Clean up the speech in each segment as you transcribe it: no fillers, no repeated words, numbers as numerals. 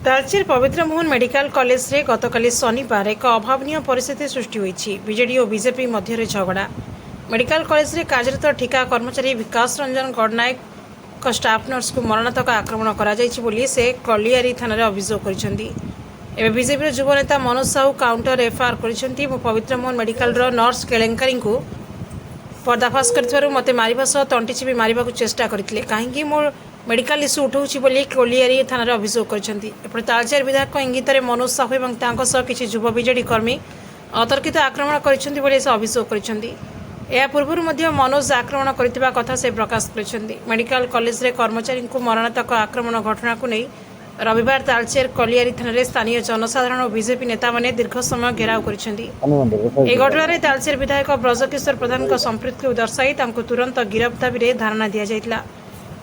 तालचेर पवित्र Mohan medical college रे गतकाली शनिवार एक अभावनीय परिस्थिति सृष्टि होईछि। बीजेडी और बीजेपी मध्य झगड़ा। मेडिकल कॉलेज रे कार्यरत ठिका कर्मचारी विकास रंजन गडनायक स्टाफ नर्स को मरणातक आक्रमण करा जायछि बोली से कलियारी थाना रे अभियोग करिसेंती। एबे बीजेपी युवा नेता मनोज साहू काउंटर एफआईआर करिसेंती। पवित्र मोहन मेडिकल रो नर्स केलेंकारी को पर्दाफाश कर मते मारिबा सह तंटी चिपी मारिबा को चेष्टा करथिले। काहेकि मोर मेडिकल इश्यू उठाऊँगी बोली कोलियारी थाना अभियोग कर तालचेर विधायक इंगित मनोज साहू और किसी युव बीजेडी कर्मी अतर्कित आक्रमण कर अभियोग कर पूर्व मनोज आक्रमण करथिबा कथा से प्रकाश कर मेडिकल कॉलेज रे कर्मचारी को मरणातक आक्रमण घटना को नहीं रविवार तालचेर कलियारी थाना स्थानीय जनसाधारण और बीजेपी नेता माने दीर्घ समय घेराव कर घटना तालचेर विधायक ब्रजकिशोर प्रधान संपृक्ति को दर्शाई तुरंत गिरफ्त दाबी में धारणा दि जाइतिला।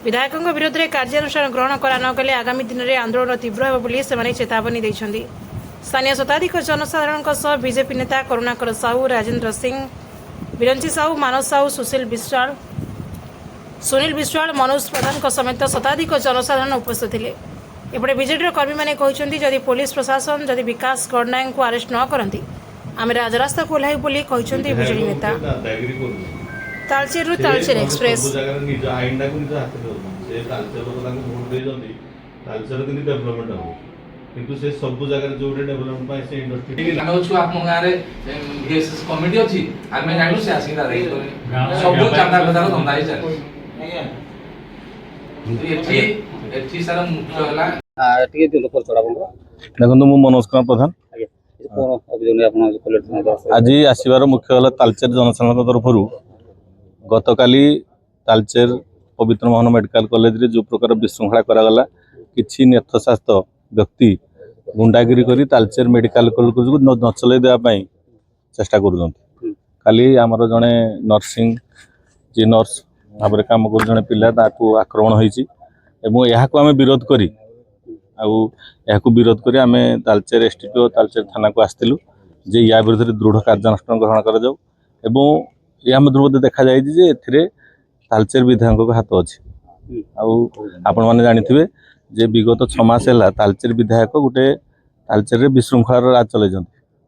विधायकों विरोध में कार्यानुष्ठान ग्रहण करा नगले आगामी दिन में आंदोलन तीव्र होबोली से चेतावनी देइछन्ति। स्थानीय शताधिक जनसाधारण बीजेपी नेता करुणाकर साहू, राजेंद्र सिंह, बिरंची साहू, मानस साहू, सुनील विश्वाल, मनोज प्रधान समेत शताधिक जनसाधारण उपस्थित थे। एपटे बीजेडी कर्मी मैंने कहते जदि पुलिस प्रशासन जदि विकास गडनायक को अरेस्ट न करती आम राजरास्ता को ओह्लू बोली बीजेडी नेता। तालचेर तालचेर एक्सप्रेस किंतु से सब जगह जो डेवलपमेंट पाए से इंडस्ट्री हम छु आप गां रे वीएसएस कमिटी अछि आमे जानु से आसी दादा सब चांदा बजार धंदा ही चल एठी सारा मुख्य हला टिके दिलो पर चढ़ा बंग देखो मु मनोज कुमार प्रधान कोन अभियोग आपन कलेक्टर आज आसीबार मुख्य हला तालचेर जनसाधारण तरफ गतकाली तालचेर पवित्र मोहन मेडिकल कॉलेज रे जो प्रकार विशृंखला करागला किछि नेत्रशास्त्र व्यक्ति गुंडागिरी करी तालचेर मेडिकल कॉलेज को न चलै देवा पई चेष्टा करूछन। काली हमर जने नर्सिंग जी नर्स भाबरे काम कर जने पिला ताकू आक्रमण होईछि एवं यहा को हमें विरोध करी आमे तालचेर एसटीपी तालचेर थाना को आस्तिलु जे या विरुद्ध दृढ़ कार्यानुष्ठान ग्रहण करा जाऊ एवं या ध्रुव देखा जाए जे एथिरे तालचेर विधायक को हाथ अच्छी आपण मैंने जानी जे विगत 6 मास है तालचेर विधायक गोटे तालचेर विशृंखलार राज चल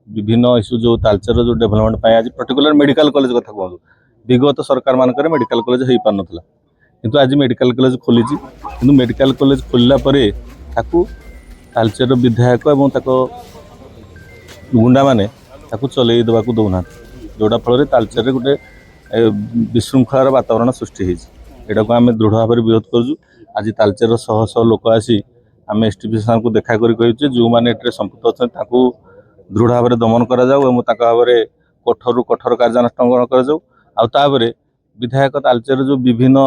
विभिन्न इश्यू जो तालचेर जो डेवलपमेंट आज पर्टिकुलर मेडिकल कॉलेज कथा कहूँ विगत सरकार मानक मेडिकल कॉलेज हो पार नाला किंतु आज मेडिकल कॉलेज खोली किंतु मेडिकल कॉलेज खोलला परे ताकू तालचेर विधायक एवं गुंडा माने ताकू चलई देवा दौना जोड़ा फल तालचेर गोटे विशृंखलार वातावरण सृष्टि होता को आम दृढ़ भाव विरोध करूँ। आज तालचेर शह शह लोक आसी आम एसटीपी साहब को देखा करें जो मैंने संपुक्त अच्छा दृढ़ भाव दमन कराऊ कठोर कठोर कार्यानुष्ठान ग्रहण कराऊ विधायक तालचेर जो विभिन्न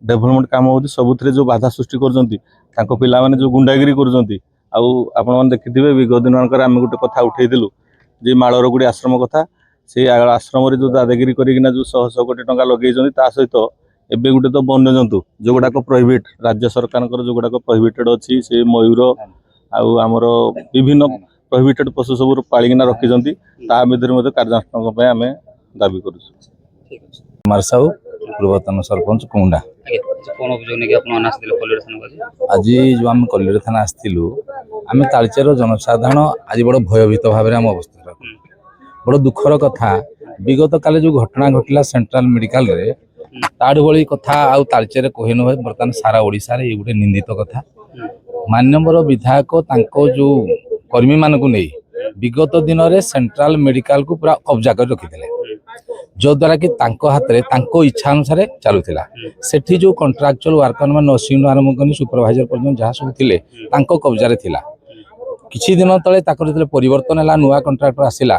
डेवलपमेंट काम हो सबुथ जो बाधा सृष्टि कर पिला जो गुंडागिरी कर देखिथे विगत दिन आम गोटे कथा उठेलु जे मालर गुड़ी आश्रम कथा से आश्रम जो दादागिरी करना जो 100 कोटी टंका लगे सहित एबे गोटे तो वन्य जंतु जो गुड़ाक प्रोहिबिट राज्य सरकार जो गुड़ाक प्रोहिबिटेड अच्छी से मयूर आमर विभिन्न प्रोहिबिटेड पशु सब पालिना रखी मध्य कार्यानुष्ठान आम दाबी कर साहू पूर्वतन सरपंच कुंडा आज जो आम कलियर थाना आसलु आम तालचेर जनसाधारण आज बड़ भयभीत भाव आम अवस्थित बड़ दुखर कथा विगत काले जो घटना घटला सेंट्रल मेडिकल रे ताड़ भली कथा आउ तालचेर कहे न बर्तमान सारा ओडिशा रे गोटे निंदित कथा माननीय विधायक तांको जो कर्मी मान को नहीं विगत दिन रे सेंट्रल मेडिकल को पूरा कब्जा कर रखिथिले जो द्वारा कि तांको हाथ रे तांको इच्छा अनुसार चलुथिला सेठी जो कॉन्ट्रैक्चुअल वर्कर मान नर्सिंग आरंभ कर सुपरवाइजर पर्यंत जहाँ सब थिले तांको कब्जा रे थिला किछि दिन तले ताकर जतले परिवर्तन हला नुवा कॉन्ट्रैक्टर आसिला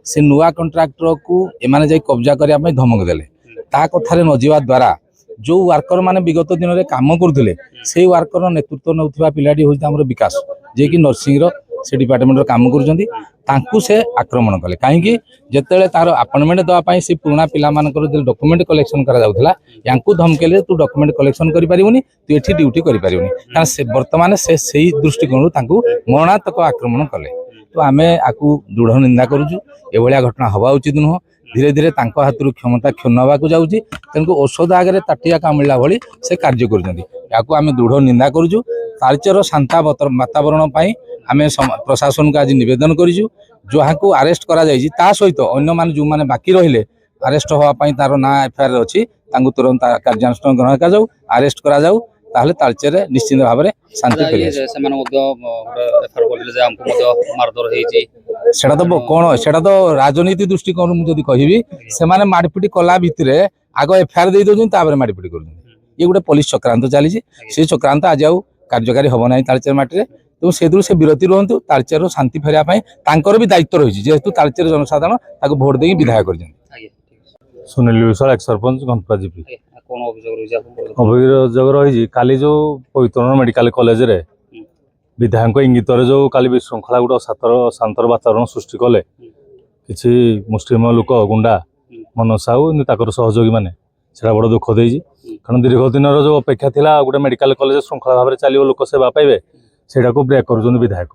से नुआ कॉन्ट्रैक्टर को एमाने जाई कब्जा करिया पई धमक देले ता कथारे न जीवा द्वारा जो वर्कर माने विगत दिन रे काम करथिले से वर्कर नेतृत्व नउथिबा पिलाडी होई हमर विकास जे कि नर्सिंग रो से डिपार्टमेंट रो काम करूछंती तांकु से आक्रमण कले काहेकि जेतेले तार अपॉइंटमेंट दवा पई से पुराना पिला मानकर जे डॉक्यूमेंट कलेक्शन करा जाउथला यांकु धमकेले तू डॉक्यूमेंट कलेक्शन करि परिबोनी तू एठी ड्यूटी करि परिबोनी कारण से वर्तमान से सही दृष्टिकोण तांकु मरणात्मक आक्रमण कले तो आमे आकु दृढ़ निंदा करूछु एभलिया घटना हवा उचित नुह धीरे धीरे तांको हाथरू क्षमता क्षुण्ण होगा जाऊँगी तेणुक औषध आगे ताटिया का मिलला भली से कार्य कर दृढ़ निंदा करूँ ତାଳଚେର ଶାନ୍ତା ବାତାବରଣ ପାଇଁ ଆମେ ପ୍ରଶାସନକୁ ଆଜି ନିବେଦନ କରିଛୁ। ଯାହାକୁ ଆରେଷ୍ଟ କରାଯାଇଛି ତା ସହିତ ଅନ୍ୟମାନେ ଯେଉଁମାନେ ବାକି ରହିଲେ ଆରେଷ୍ଟ ହେବା ପାଇଁ ତାର ନାଁ ଏଫଆଇଆର ଅଛି ତାଙ୍କୁ ତୁରନ୍ତ କାର୍ଯ୍ୟାନୁଷ୍ଠାନ ଗ୍ରହଣ କରାଯାଉ, ଆରେଷ୍ଟ କରାଯାଉ। ତାହେଲେ ତାଳଚେରରେ ନିଶ୍ଚିତ ଭାବରେ ଶାନ୍ତି ଫେରିଆସିବ। সেটা তো কোণ সেটা তো রাজনীতি দৃষ্টিকোণ মু যদি কহিবি সেমানে মাড়পিটি কলা ভিতরে আগ এফআইআর দিয়ে দেউছন তাପରେ মাড়পিটি করুছন। ये गोटे पुलिस चक्रांत चली से चक्रांत आज आउ कार्यकारी हम ना तालचेर माटी तेणु से से विरति रुहतु। तालचेर शांति फेरिया भी दायित्व रही जेहेतु तालचेर जनसाधारण ताको भोट देकी विधायक कर। सुनील विशाल एक सरपंच घंटा जीपी अभियोग रही काली जो पवित्र मेडिकल कॉलेज रे विधायक इंगित जो काली विशृंखला गोटे शांतर वातावरण सृष्टि कले किसी मुस्लिम लोक गुंडा मनोज साहू सहयोगी मैंने से बड़ दुख देगी। कारण दीर्घ दिन जो अपेक्षा था गोटे मेडिकल कॉलेज श्रृंखला भाव में चलो लोक सेवा पाइबे से ब्रेक कर विधायक।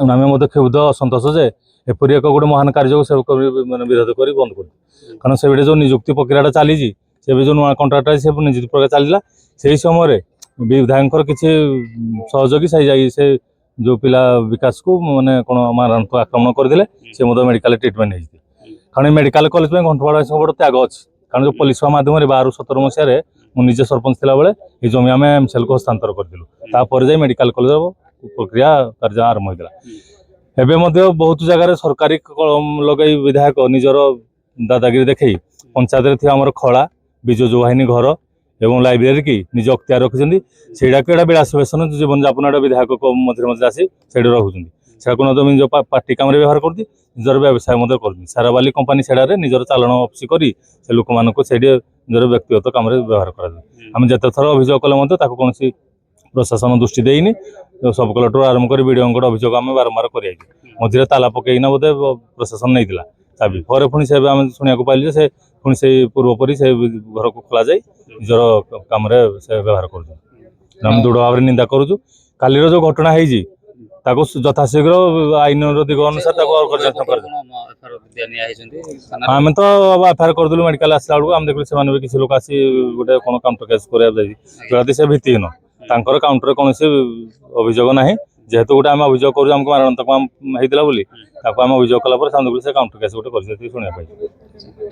आम क्षुब्ध असंतोष जे एपरी एक गोटे महान कार्य को सेवक मैंने विरोध कर बंद कर। कारण से जो निजुक्ति प्रक्रिया चली से भी जो नुआ कंट्राक्ट से निजुक्ति प्रक्रिया चलला से समय विधायक किसी सहयोगी से जो पिला विकास को मैंने कौन मारात्मक आक्रमण करते से मेडिकल ट्रिटमेंट होती। कारण मेडिकल कॉलेज में घंटवाड़ बड़ त्याग अच्छी। कारण जो पुलिस माध्यम 12-17 मसीह मुझे सरपंच थी बेले ये जमी आम एमसीएल को हस्तांतर करूँ जा मेडिकल कॉलेज प्रक्रिया कार्य आरंभ होता। एवं बहुत जगह सरकारी लगे विधायक निजर दादागिरी देखी पंचायत थी आम खला विजु जोहानी घर एवं लाइब्रेरी की निज अख्तियार रखिंट से विलास वेसन जीवन जापन विधायक मझे मझे आसी से रोच से निज पार्टी काम व्यवहार करती निजर व्यवसाय कर सारा बाली कंपानी सेडारे निजर चालाण ऑफिस करी से लोक मानक से निजर व्यक्तिगत काम व्यवहार करें जिते थर अभियोग कले कौन प्रशासन दृष्टि देनी सब कलेक्टर आरंभ कर विडीओ अभियोग आम बारंबार कर मझे ताला पकईना बोधे प्रशासन नहीं चाबी पर पुणी से शुणा पाइल से पुणी से पूर्वपरी से घर को खोल जाए निजर कम व्यवहार कर दृढ़ भाव में निंदा करुँ। कालीर जो घटना है यथाशीघ्र आईन दिग अनुसार आम तो एफआईआर करदेलु मेडिकल आसला बेलू आम देखिए से किसी लोक आसी गोटे कौन काउंटर केस कर से भित्तिहीन तांकर काउंटर कौन अभियोग ना जेहेतु गोटे आम अभियोग करूँ आमको मारणात्मक होता बोली आम अभियोग कलापर से काउंटर केस गोटे कर शुणा पाई।